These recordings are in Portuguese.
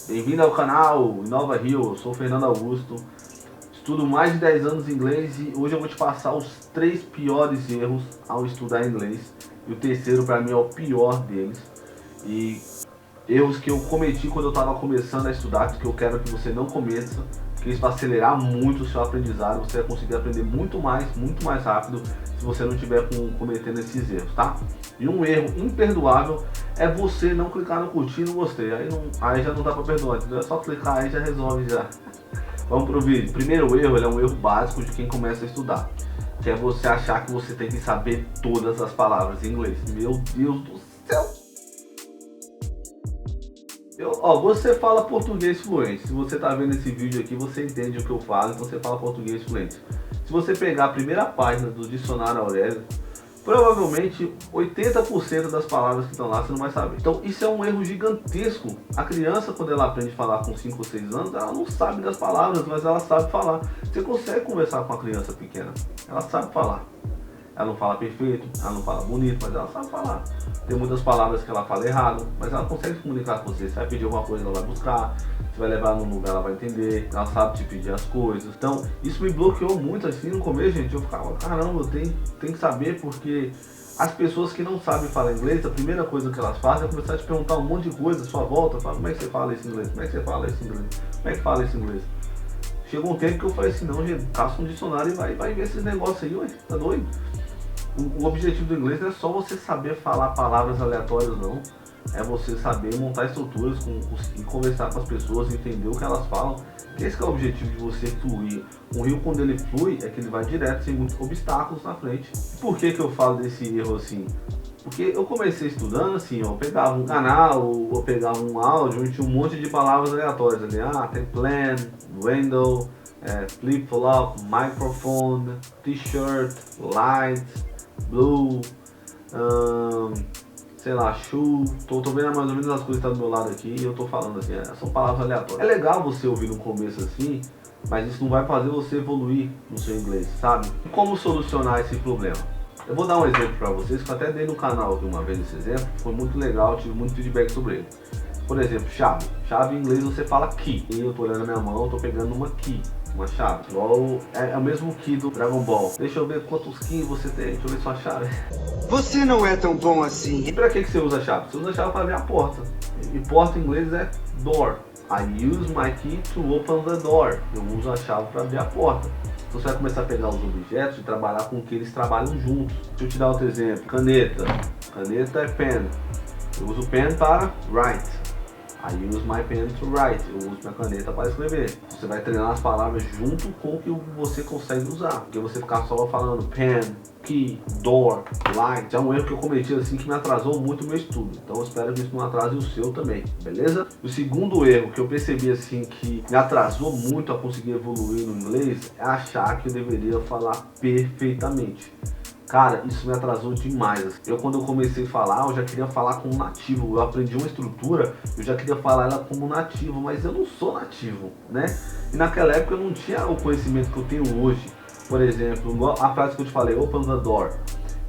Bem-vindo ao canal Inova Rio, eu sou o Fernando Augusto, estudo mais de 10 anos inglês e hoje eu vou te passar os 3 piores erros ao estudar inglês e o terceiro para mim é o pior deles e erros que eu cometi quando eu estava começando a estudar, que eu quero que você não cometa, porque isso vai acelerar muito o seu aprendizado, você vai conseguir aprender muito mais rápido se você não estiver cometendo esses erros, tá? E um erro imperdoável é você não clicar no curtir e no gostei, aí já não dá pra perdoar, entendeu? É só clicar aí já resolve já. Vamos pro vídeo. Primeiro erro, ele é um erro básico de quem começa a estudar, que é você achar que você tem que saber todas as palavras em inglês. Meu Deus do céu! Você fala português fluente. Se você está vendo esse vídeo aqui, você entende o que eu falo, então você fala português fluente. Se você pegar a primeira página do dicionário Aurélio, provavelmente 80% das palavras que estão lá você não vai saber. Então isso é um erro gigantesco. A criança, quando ela aprende a falar com 5 ou 6 anos, ela não sabe das palavras, mas ela sabe falar. Você consegue conversar com a criança pequena, ela sabe falar. Ela não fala perfeito, ela não fala bonito, mas ela sabe falar. Tem muitas palavras que ela fala errado, mas ela consegue se comunicar com você. Você vai pedir alguma coisa, ela vai buscar. Você vai levar num lugar, ela vai entender. Ela sabe te pedir as coisas. Então, isso me bloqueou muito assim no começo, gente. Eu ficava, caramba, eu tenho que saber, porque as pessoas que não sabem falar inglês, a primeira coisa que elas fazem é começar a te perguntar um monte de coisa à sua volta. Fala, como é que você fala esse inglês? Como é que você fala esse inglês? Como é que fala esse inglês? Chegou um tempo que eu falei assim, não, gente, caça um dicionário e vai ver esses negócios aí, ué, tá doido? O objetivo do inglês não é só você saber falar palavras aleatórias, não. É você saber montar estruturas e conversar com as pessoas, entender o que elas falam. Que esse que é o objetivo de você fluir. Um rio, quando ele flui, é que ele vai direto, sem muitos obstáculos na frente. Por que eu falo desse erro assim? Porque eu comecei estudando assim, eu pegava um canal, ou pegava um áudio, onde tinha um monte de palavras aleatórias ali. Ah, tem plan, window, flip-flop, microphone, t-shirt, light, blue, sei lá, shoe. Tô vendo mais ou menos as coisas que tá do meu lado aqui e eu tô falando assim, são palavras aleatórias. É legal você ouvir no começo assim, mas isso não vai fazer você evoluir no seu inglês, sabe? Como solucionar esse problema? Eu vou dar um exemplo para vocês, que eu até dei no canal aqui uma vez esse exemplo, foi muito legal, tive muito feedback sobre ele. Por exemplo, chave. Chave em inglês você fala key. E eu tô olhando a minha mão, eu tô pegando uma key, uma chave. Igual é o mesmo key do Dragon Ball. Deixa eu ver quantos keys você tem, deixa eu ver sua chave. Você não é tão bom assim. E pra que você usa a chave? Você usa a chave para abrir a porta. E porta em inglês é door. I use my key to open the door. Eu uso a chave para abrir a porta. Então você vai começar a pegar os objetos e trabalhar com que eles trabalham juntos. Deixa eu te dar outro exemplo. Caneta. Caneta é pen. Eu uso pen para write. I use my pen to write. Eu uso minha caneta para escrever. Você vai treinar as palavras junto com o que você consegue usar. Porque você ficar só falando pen, key, door, light, é um erro que eu cometi assim que me atrasou muito o meu estudo. Então eu espero que isso não atrase o seu também, beleza? O segundo erro que eu percebi assim que me atrasou muito a conseguir evoluir no inglês é achar que eu deveria falar perfeitamente. Cara, isso me atrasou demais. Quando eu comecei a falar, eu já queria falar como nativo. Eu aprendi uma estrutura, eu já queria falar ela como nativo, mas eu não sou nativo, né? E naquela época eu não tinha o conhecimento que eu tenho hoje. Por exemplo, a frase que eu te falei, open the door.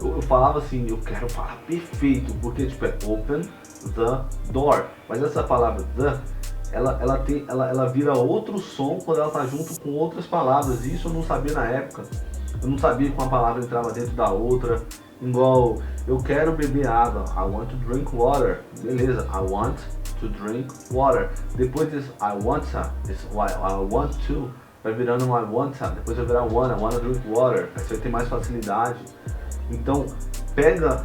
Eu falava assim, eu quero falar perfeito, porque tipo é open the door. Mas essa palavra the, ela vira outro som quando ela tá junto com outras palavras. E isso eu não sabia na época. Eu não sabia que uma palavra entrava dentro da outra. Igual, eu quero beber água. I want to drink water. Beleza, I want to drink water. Depois desse I want to, vai virando I want to. Depois vai virar I wanna drink water. Aí você vai ter mais facilidade. Então, pega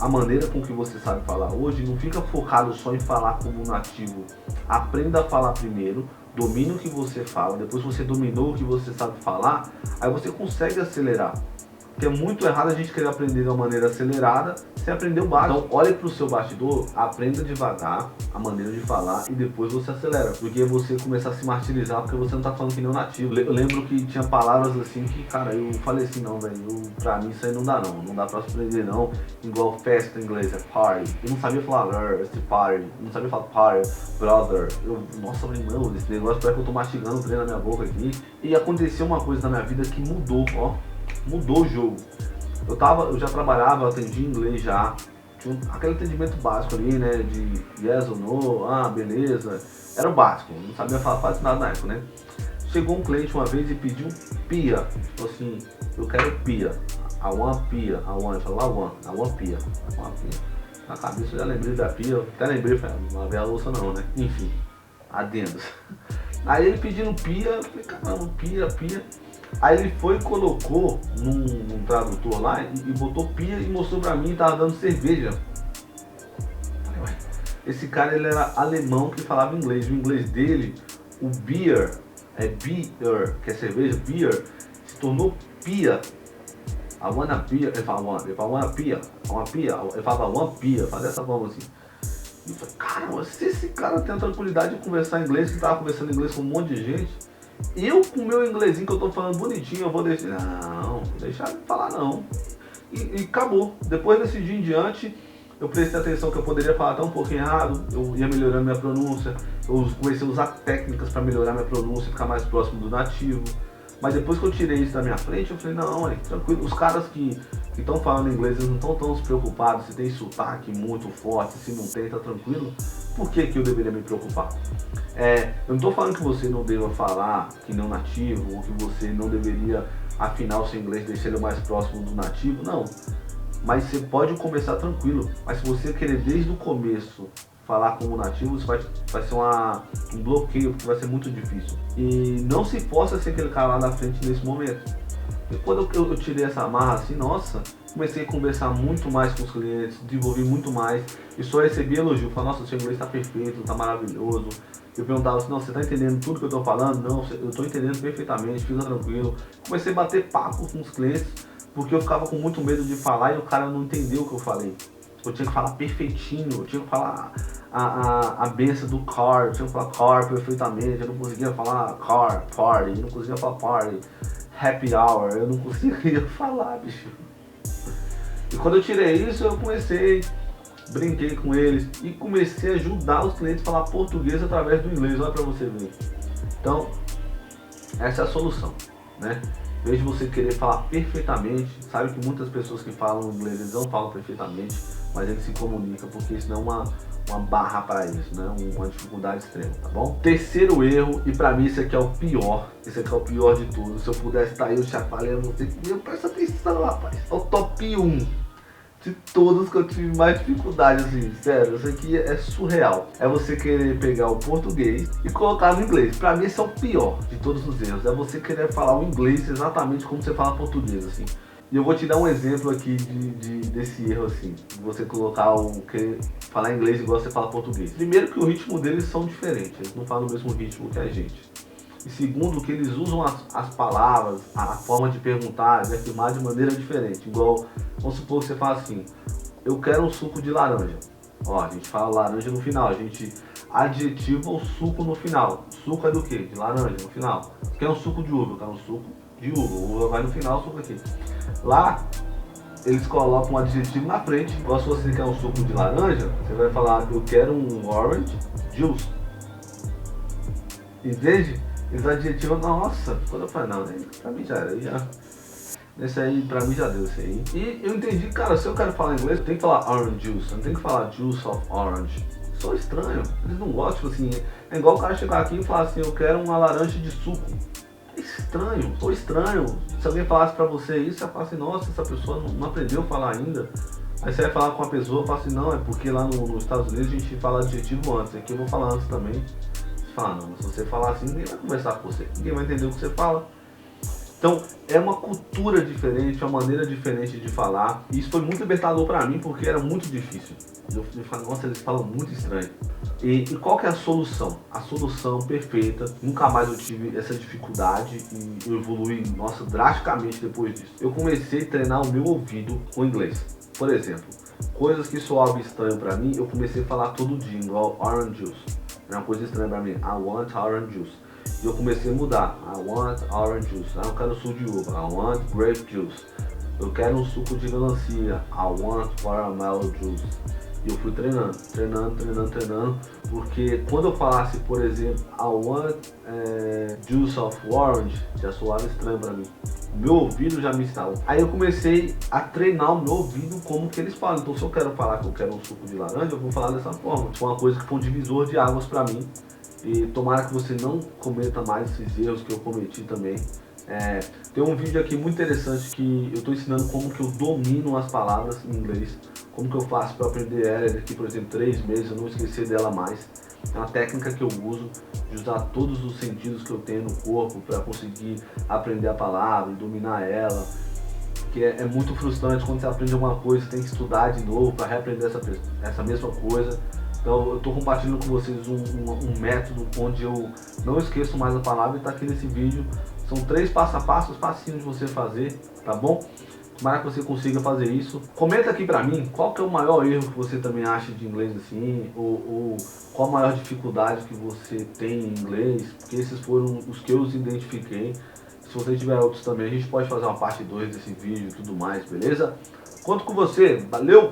a maneira com que você sabe falar hoje, não fica focado só em falar como nativo. Aprenda a falar primeiro, domina o que você fala, depois que você dominou o que você sabe falar, aí você consegue acelerar. Porque é muito errado a gente querer aprender de uma maneira acelerada sem aprender o básico. Então olhe para o seu bastidor, aprenda devagar a maneira de falar e depois você acelera. Porque você começar a se martirizar porque você não tá falando que nem um nativo. Eu lembro que tinha palavras assim que, cara, eu falei assim, não, velho, pra mim isso aí não dá não. Não dá pra aprender não. Igual festa em inglês é party. Eu não sabia falar party. Eu não sabia falar party, brother. Nossa, meu irmão, esse negócio parece que eu tô mastigando o trem na minha boca aqui. E aconteceu uma coisa na minha vida que mudou, ó. Mudou o jogo. Eu já trabalhava, eu atendia inglês já. Tinha aquele atendimento básico ali, né? De yes ou no, beleza. Era o básico, não sabia falar quase nada na época, né? Chegou um cliente uma vez e pediu pia. Falou assim, eu quero pia. I want pia. I want. Falou, I want pia. I want pia. Na cabeça eu já lembrei da pia. Até lembrei, falei, não lavei a louça não, né? Enfim, adendos. Aí ele pedindo pia, eu falei, caramba, pia. Aí ele foi e colocou num tradutor lá e botou pia e mostrou pra mim e tava dando cerveja. Falei, ué, esse cara ele era alemão que falava inglês. O inglês dele, o beer, beer, que é cerveja, beer, se tornou pia. I want a beer, if I want a beer, I want beer, if I want beer, faz dessa forma assim. E eu falei, caramba, se esse cara tem a tranquilidade de conversar inglês, que tava conversando inglês com um monte de gente, eu com o meu inglesinho que eu tô falando bonitinho, eu vou deixar, não deixar ele falar não. E acabou. Depois desse dia em diante, eu prestei atenção que eu poderia falar até um pouquinho errado, eu ia melhorando minha pronúncia, eu comecei a usar técnicas para melhorar minha pronúncia, ficar mais próximo do nativo. Mas depois que eu tirei isso da minha frente, eu falei, não, tranquilo, os caras que estão falando inglês, eles não estão tão preocupados se tem sotaque muito forte, se não tem, tá tranquilo. Por que eu deveria me preocupar? Eu não estou falando que você não deva falar que não nativo, ou que você não deveria afinar o seu inglês, deixar ele mais próximo do nativo, não. Mas você pode começar tranquilo, mas se você querer desde o começo falar como nativo, isso vai ser um bloqueio, porque vai ser muito difícil. E não se força a ser aquele cara lá na frente nesse momento. E quando eu tirei essa amarra assim, nossa, comecei a conversar muito mais com os clientes, desenvolvi muito mais, e só recebi elogio, falei, nossa, o seu inglês está perfeito, está maravilhoso. Eu perguntava assim, não, você está entendendo tudo que eu estou falando? Não, eu estou entendendo perfeitamente, fica tranquilo. Comecei a bater papo com os clientes, porque eu ficava com muito medo de falar e o cara não entendeu o que eu falei. Eu tinha que falar perfeitinho, eu tinha que falar a benção do car, eu tinha que falar car perfeitamente, eu não conseguia falar car, party, eu não conseguia falar party, happy hour, eu não conseguia falar, bicho. E quando eu tirei isso, eu brinquei com eles e comecei a ajudar os clientes a falar português através do inglês, olha pra você ver. Então, essa é a solução, né? Em vez de você querer falar perfeitamente, sabe que muitas pessoas que falam inglês, eles não falam perfeitamente, mas eles se comunicam, porque isso não é uma barra para isso, né? Uma dificuldade extrema, tá bom? Terceiro erro, e pra mim esse aqui é o pior, esse aqui é o pior de tudo. Se eu pudesse estar aí, eu chacoalhando você, presta atenção, rapaz. É o top 1 de todos que eu tive mais dificuldade, assim, sério, isso aqui é surreal. É você querer pegar o português e colocar no inglês. Pra mim esse é o pior de todos os erros, é você querer falar o inglês exatamente como você fala português, assim. E eu vou te dar um exemplo aqui desse erro, assim, de você colocar falar inglês igual você fala português. Primeiro que o ritmo deles são diferentes, eles não falam o mesmo ritmo que a gente. E segundo que eles usam as palavras, a forma de perguntar, de afirmar de maneira diferente. Igual, vamos supor que você fala assim, eu quero um suco de laranja. Ó, a gente fala laranja no final, a gente adjetiva o suco no final. Suco é do quê? De laranja no final. Quer um suco de uva? Eu quero um suco de uva. Uva vai no final, o suco aqui. Lá, eles colocam um adjetivo na frente. Igual se você quer um suco de laranja, você vai falar, eu quero um orange juice. Entende? Eles adjetivam, nossa, quando eu falei, não, pra mim já era, esse aí, pra mim já deu esse aí. E eu entendi, cara, se eu quero falar inglês, eu tenho que falar orange juice, eu não tenho que falar juice of orange. Sou estranho, eles não gostam, tipo assim, é igual o cara chegar aqui e falar assim, eu quero uma laranja de suco. É estranho, sou estranho. Se alguém falasse pra você isso, você ia falar assim, nossa, essa pessoa não aprendeu a falar ainda. Aí você vai falar com a pessoa e fala assim, não, é porque lá nos Estados Unidos a gente fala adjetivo antes, aqui eu vou falar antes também. Fala, não, se você falar assim, ninguém vai conversar com você, ninguém vai entender o que você fala. Então, é uma cultura diferente, uma maneira diferente de falar. E isso foi muito libertador pra mim, porque era muito difícil. Eu falei, nossa, eles falam muito estranho. E qual que é a solução? A solução perfeita, nunca mais eu tive essa dificuldade e eu evolui, nossa, drasticamente depois disso. Eu comecei a treinar o meu ouvido com inglês. Por exemplo, coisas que soavam estranho pra mim, eu comecei a falar todo dia, igual orange juice. É uma coisa estranha pra mim, I want orange juice. E eu comecei a mudar, I want orange juice. Eu quero suco de uva, I want grape juice. Eu quero um suco de melancia, I want watermelon juice. E eu fui treinando, porque quando eu falasse, por exemplo, I want juice of orange, já soava estranho pra mim. O meu ouvido já me estava. Aí eu comecei a treinar o meu ouvido como que eles falam. Então se eu quero falar que eu quero um suco de laranja, eu vou falar dessa forma. Foi uma coisa que foi um divisor de águas pra mim. e tomara que você não cometa mais esses erros que eu cometi também. Tem um vídeo aqui muito interessante que eu estou ensinando como que eu domino as palavras em inglês, como que eu faço para aprender ela daqui, por exemplo, 3 meses, eu não esquecer dela mais. É uma técnica que eu uso de usar todos os sentidos que eu tenho no corpo para conseguir aprender a palavra e dominar ela. Que é muito frustrante quando você aprende alguma coisa, você tem que estudar de novo para reaprender essa mesma coisa. Então eu estou compartilhando com vocês um método onde eu não esqueço mais a palavra e está aqui nesse vídeo. São 3 passo a passo, facinhos de você fazer, tá bom? Tomara que você consiga fazer isso. Comenta aqui pra mim qual que é o maior erro que você também acha de inglês assim, ou qual a maior dificuldade que você tem em inglês, porque esses foram os que eu identifiquei. Se você tiver outros também, a gente pode fazer uma parte 2 desse vídeo e tudo mais, beleza? Conto com você, valeu!